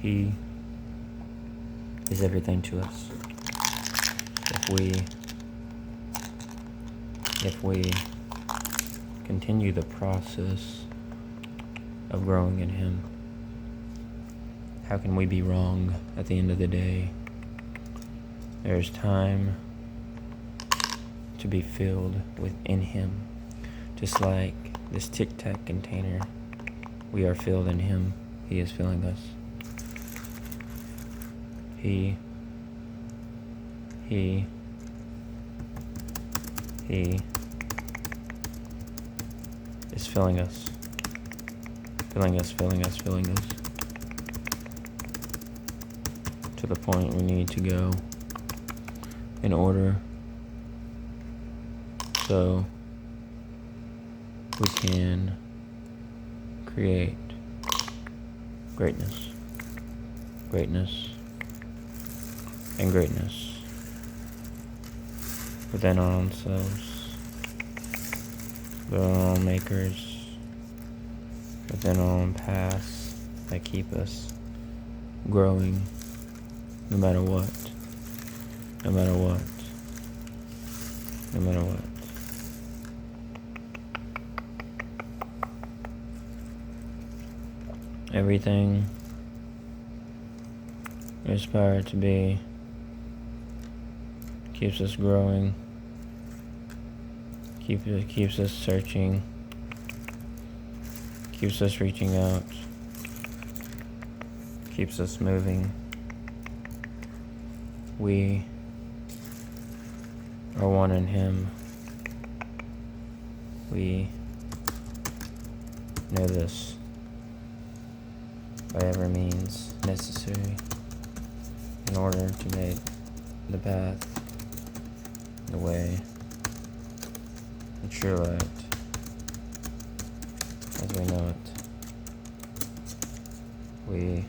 He is everything to us. If we continue the process of growing in Him, how can we be wrong at the end of the day? There's time to be filled within Him. Just like this Tic Tac container, we are filled in Him. He is filling us. He is filling us. Filling us to the point we need to go in order so we can create greatness and greatness within our own selves, within our own makers, within our own paths that keep us growing no matter what. Everything we aspire to be keeps us growing, keeps us searching, keeps us reaching out, keeps us moving. We are one in Him. We know this by every means necessary in order to make the path, the way, the true light as we know it. We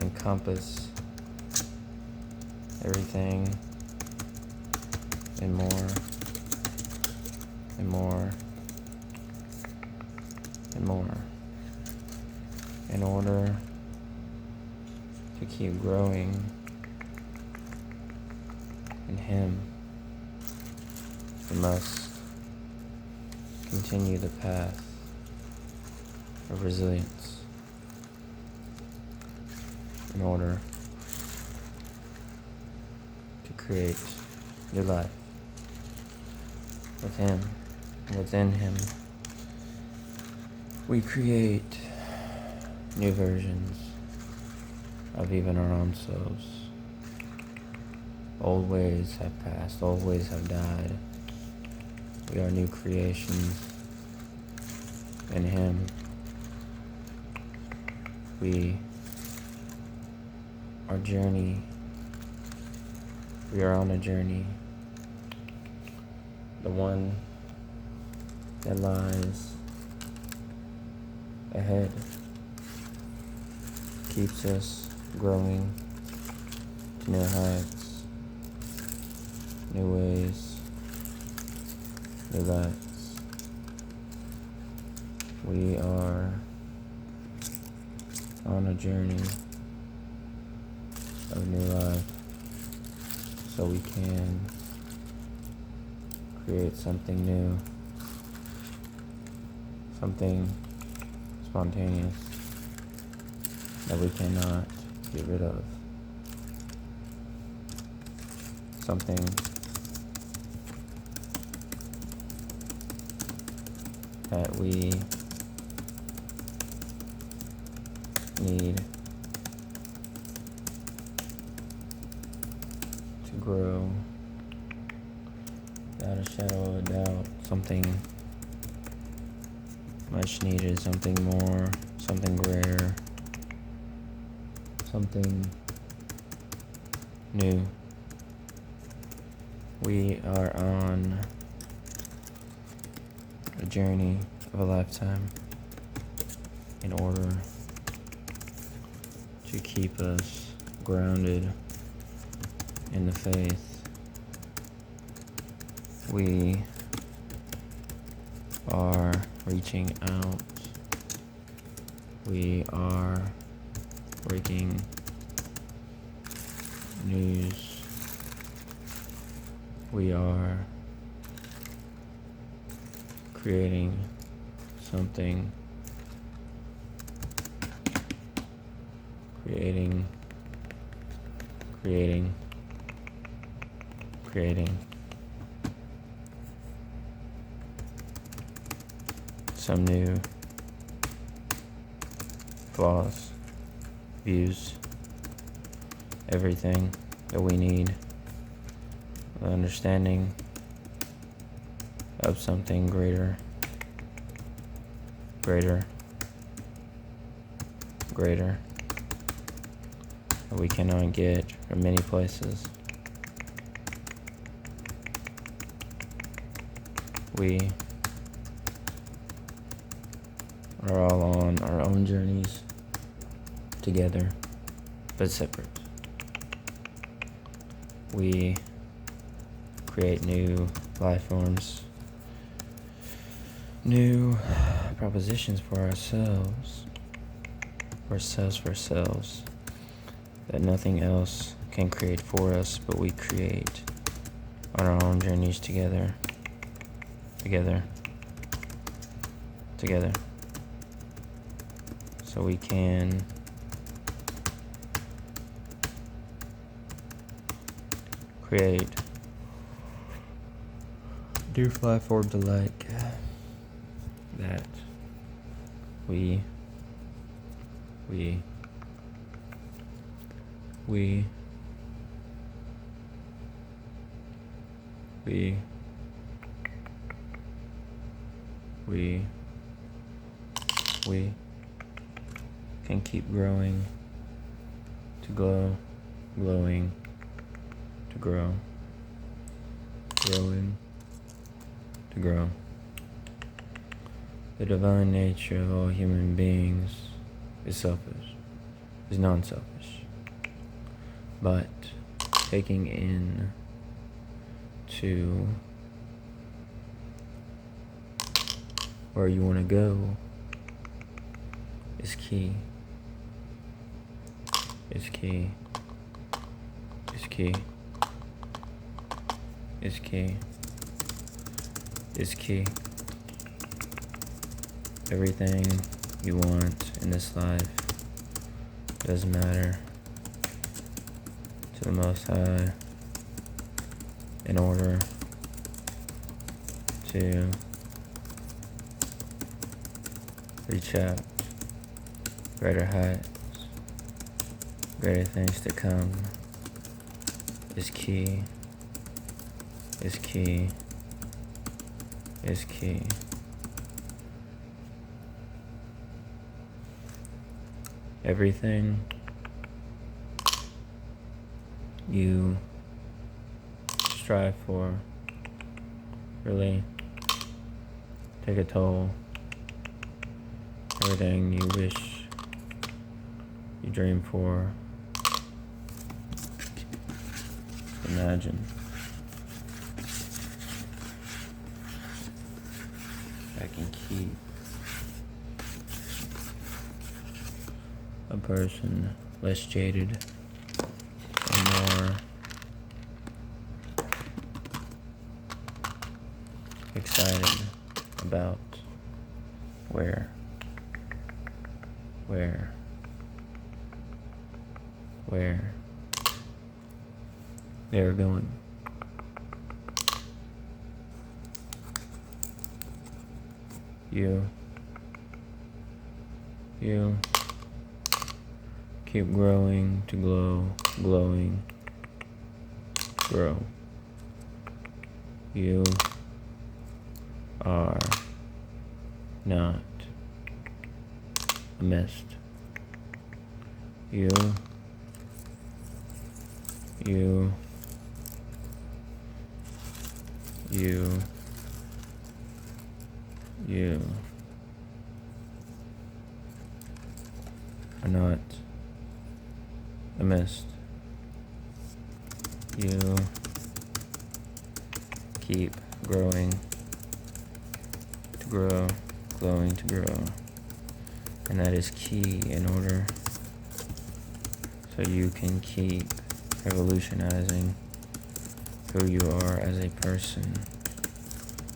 encompass everything and more and more and more in order to keep growing in Him. We must continue the path of resilience in order to create new life with Him. Within Him, we create new versions of even our own selves. Old ways have passed, old ways have died. We are new creations in Him. We are on a journey. The one that lies ahead keeps us growing to new heights, new ways, new lights. We are on a journey of new life so we can create something new, something spontaneous that we cannot get rid of, something that we need to grow without a shadow of a doubt, something much needed, something more, something rare, something new. We are on a journey of a lifetime in order to keep us grounded in the faith. We are reaching out. We are breaking news. We are creating something, creating some new thoughts, views, everything that we need, the understanding of something greater, that we cannot get from many places. We are all on our own journeys together, but separate. We create new life forms, new propositions for ourselves, that nothing else can create for us, but we create on our own journeys together. So we can create new life forms alike that we can keep growing to glow, glowing to grow, growing to grow. The divine nature of all human beings is non-selfish, but taking in to where you want to go is key. Everything you want in this life doesn't matter to the Most High in order to reach out greater heights, greater things to come is key. Everything you strive for really take a toll. Everything you wish, you dream for, imagine. I can keep a person less jaded and more excited about where they're going. You keep growing to glow, glowing, grow. You are not a mist. You are not a mist. You keep growing to grow, glowing to grow. And that is key in order so you can keep revolutionizing who you are as a person,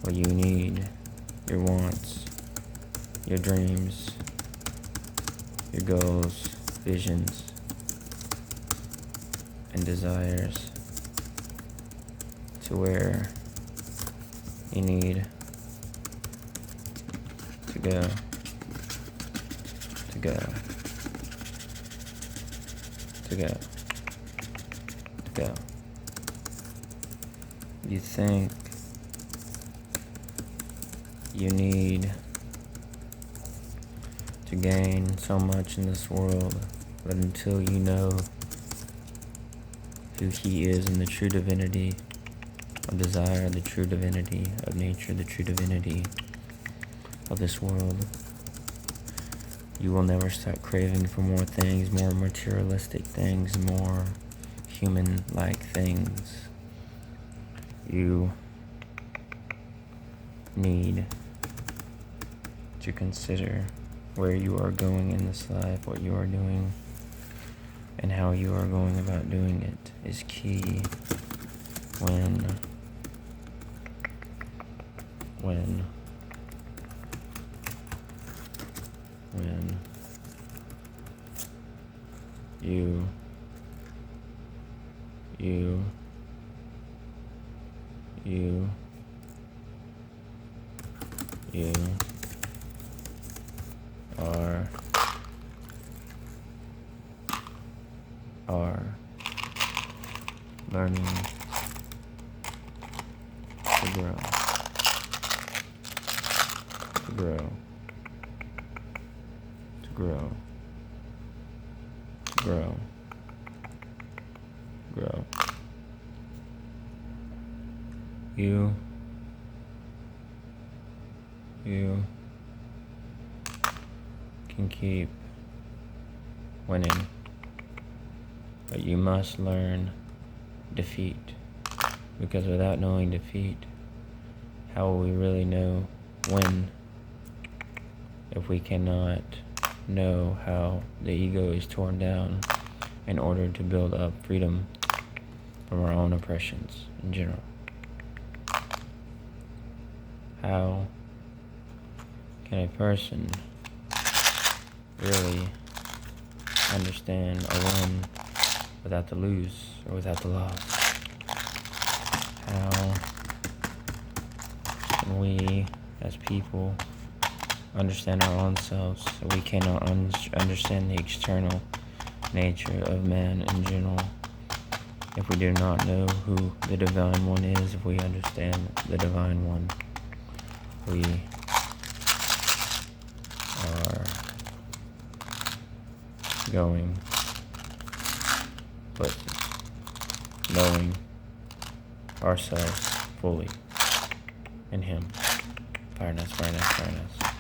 what you need, your wants, your dreams, your goals, visions, and desires, to where you need to go, to go, to go, to go. You think you need to gain so much in this world, but until you know who He is in the true divinity of desire, the true divinity of nature, the true divinity of this world, you will never stop craving for more things, more materialistic things, more human-like things. You need to consider where you are going in this life, what you are doing, and how you are going about doing it is key when you are learning to grow, to grow, to grow, to grow, grow. You can keep winning, but you must learn defeat, because without knowing defeat, how will we really know win if we cannot know how the ego is torn down in order to build up freedom from our own oppressions in general? How can a person really understand a win without the lose or without the loss? How can we as people understand our own selves so we cannot understand the external nature of man in general? If we do not know who the Divine One is, if we understand the Divine One, we are going places, knowing ourselves fully in Him. Fireness, fireness, fireness.